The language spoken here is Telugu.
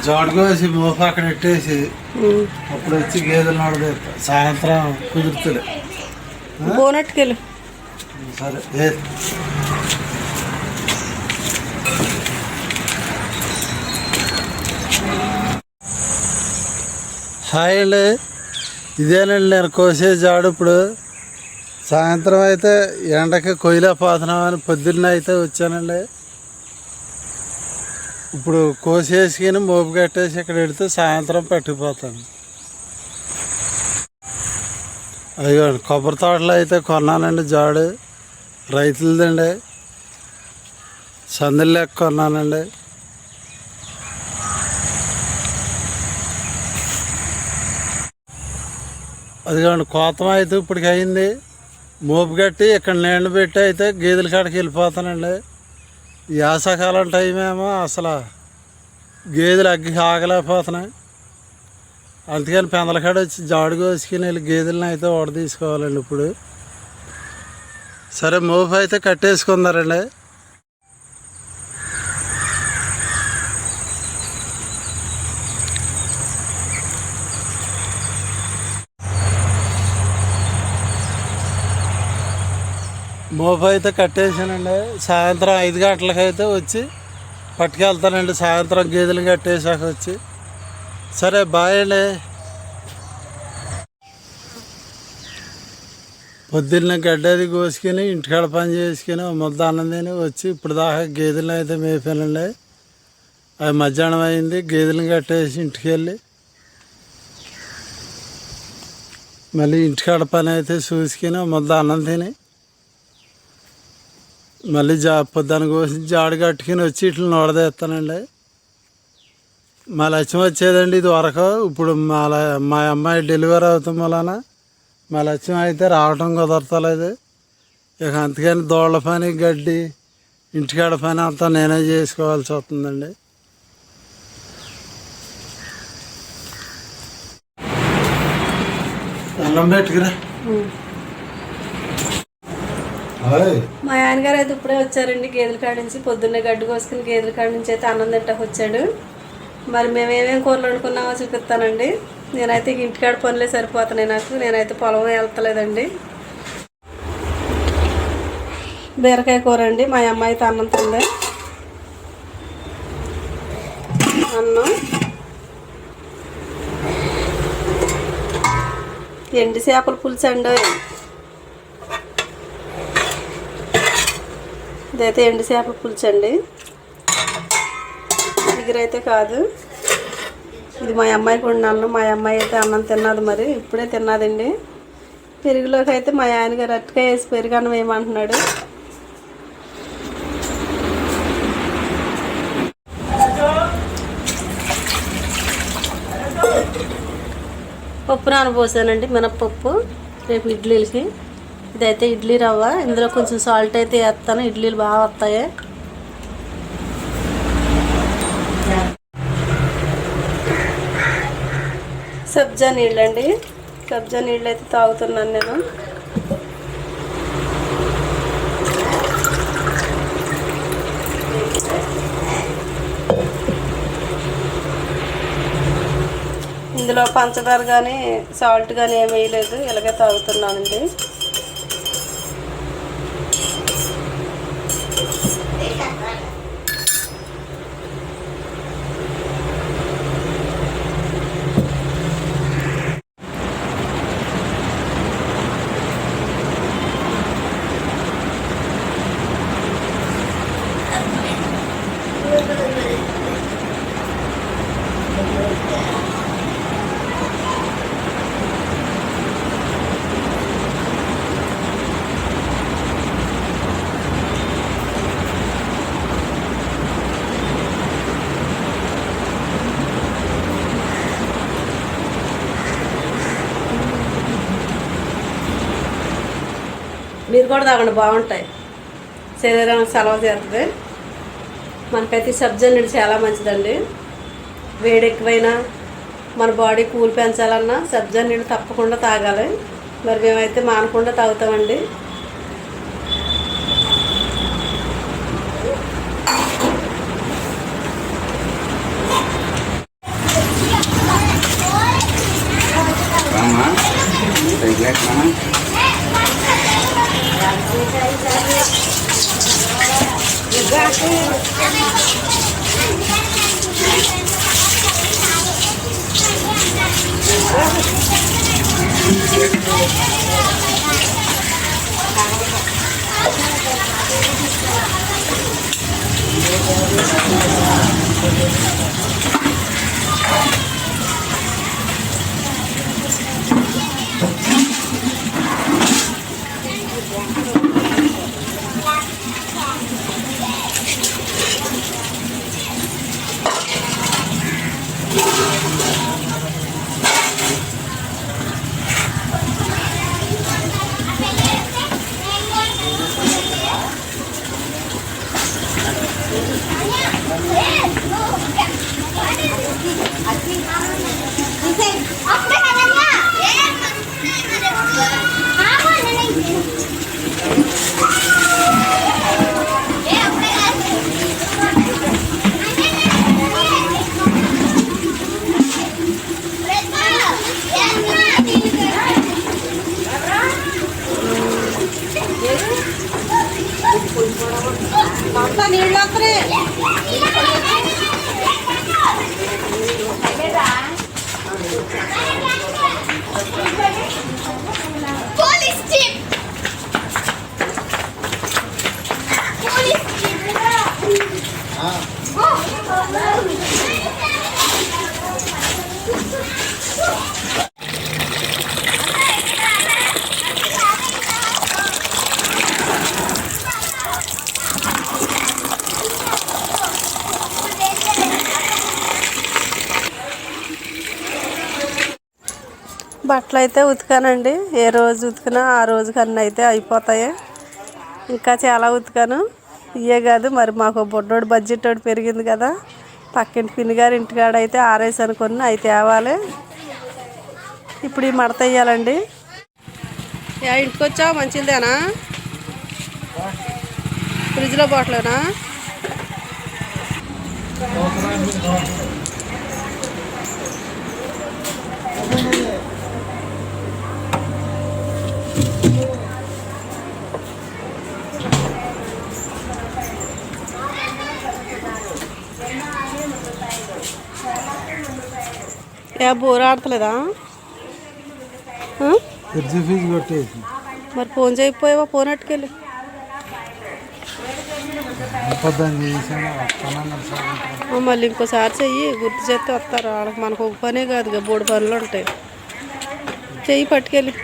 జోడుకోసి మోప అక్కడ పెట్టేసి అప్పుడు వచ్చి గేదెలు నడదేస్తా సాయంత్రం కుదురుతుంది బోనట్టుకెళ్ళు. సరే హాయ్ అండి, ఇదేనండి నేను కోసే జాడు. ఇప్పుడు సాయంత్రం అయితే ఎండకి కొయ్యలేకపోతున్నామని పొద్దున్న అయితే వచ్చానండి. ఇప్పుడు కోసేసుకుని మోపు కట్టేసి ఇక్కడ పెడితే సాయంత్రం పట్టుకుపోతాను. అయ్యో కొబ్బరి తోటలో అయితే కొన్నానండి జాడు, రైతులదండి, సందులు లెక్క కొన్నానండి. అదిగోండి కోతం అయితే ఇప్పటికి అయింది. మోపు కట్టి ఇక్కడ నీళ్ళు పెట్టి అయితే గేదెల కాడికి వెళ్ళిపోతానండి. యాసకాలం టైం ఏమో అసలు గేదెలు అగ్గి ఆగలేకపోతున్నాయి. అందుకని పెందల కాడ వచ్చి జాడు కోసుకుని వెళ్ళి గేదెలను అయితే ఓడ తీసుకోవాలండి. ఇప్పుడు సరే మోపు అయితే కట్టేసుకుందారండి. మోపు అయితే కట్టేసానండి. సాయంత్రం 5 గంటలకైతే వచ్చి పట్టుకెళ్తానండి. సాయంత్రం గేదెలు కట్టేసాక వచ్చి. సరే బాయ్ అండి. పొద్దున్న గడ్డది కోసుకుని ఇంటికాడ పని చేసుకుని ముద్ద అన్నం తిని వచ్చి ఇప్పుడు దాకా గేదెలను అయితే మేపానండి. అది మధ్యాహ్నం అయింది. గేదెలను కట్టేసి ఇంటికి వెళ్ళి మళ్ళీ ఇంటికాడ పని అయితే చూసుకుని ముద్ద అన్నం తిని మళ్ళీ పొద్దున్న కోసి జాడు కట్టుకుని వచ్చి ఇట్లా నోడదేస్తానండి. మా లక్ష్యం వచ్చేదండి ఇది వరకు. ఇప్పుడు మా అమ్మాయి డెలివరీ అవుతాం వలన మా లక్ష్యం అయితే రావటం కుదరతలేదు. ఇక అందుకని దోళ్ళ పని గడ్డి ఇంటికాడ పని అంతా నేనే చేసుకోవాల్సి వస్తుందండి. అన్నం పెట్టుకురా. మా ఆయనగారు అయితే ఇప్పుడే వచ్చారండి గేదెల కాడ నుంచి. పొద్దున్నే గడ్డి కోసుకుని గేదెల కాడ నుంచి అయితే అన్నం తింటాకు వచ్చాడు. మరి మేము ఏమేమి కూరలు వండుకున్నామో చూపిస్తానండి. నేనైతే ఇంటికాడ పనులే సరిపోతున్నాయి నాకు. నేనైతే పొలం వెళ్తలేదండి. బీరకాయ కూర అండి. మా అమ్మాయి అయితే అన్నం తింది. అన్నం, ఎండి చేపల పులుసు అండి. ఇదైతే ఎండు చేపల పులుసు అండి. దగ్గరైతే కాదు, ఇది మా అమ్మాయికి వండిన. మా అమ్మాయి అయితే అన్నం తిన్నది, మరి ఇప్పుడే తిన్నదండి. పెరుగులోకి అయితే మా ఆయనగారు అట్టుగా వేసి పెరుగు అన్నం వేయమంటున్నాడు. పప్పు నానబోసానండి, మినప్పప్పు, రేపు ఇడ్లీలకి. ఇదైతే ఇడ్లీ రవ్వ. ఇందులో కొంచెం సాల్ట్ అయితే వేస్తాను, ఇడ్లీలు బాగా వస్తాయి. సబ్జా నీళ్ళండి. సబ్జా నీళ్ళు అయితే తాగుతున్నాను నేను. ఇందులో పంచదార కానీ సాల్ట్ కానీ ఏమీ వేయలేదు, ఇలాగే తాగుతున్నానండి. మీరు కూడా తాగండి, బాగుంటాయి. శరీరానికి సలవ చేస్తుంది. మనకైతే సబ్జా నీళ్ళు చాలా మంచిదండి. వేడి ఎక్కువైనా మన బాడీ కూల్ పెంచాలన్నా సబ్జా నీళ్ళు తప్పకుండా తాగాలి. మరి మేమైతే మానకుండా తాగుతామండి. అంతా నీళ్ళు వస్తున్నాయి. బట్టలు అయితే ఉతికానండి. ఏ రోజు ఉతికినా ఆ రోజుకి అన్నీ అయితే అయిపోతాయి. ఇంకా చాలా ఉతికాను. ఇవే కాదు మరి మాకు బొడ్డోడు బడ్జెట్ ఒకటి పెరిగింది కదా, పక్కింటి పిన్ని గారి ఇంటికాడ అయితే ఆరేసాను కొన్ని, అవి తేవాలి. ఇప్పుడు ఈ మడత వేయాలండి. ఇంటికి వచ్చావు మంచిదేనా? ఫ్రిడ్జ్లో బాటలేనా? బోర్ ఆడతలేదా? ఫీజు కొట్టేసి మరి ఫోన్ చేయకపోయావా? ఫోన్ అట్టుకెళ్ళి మళ్ళీ ఇంకోసారి చెయ్యి, గుర్తు చేస్తే వస్తారు వాళ్ళకి. మనకు ఒక పనే కాదు, బోర్డు పనులు ఉంటాయి. చెయ్యి పట్టుకెళ్ళి.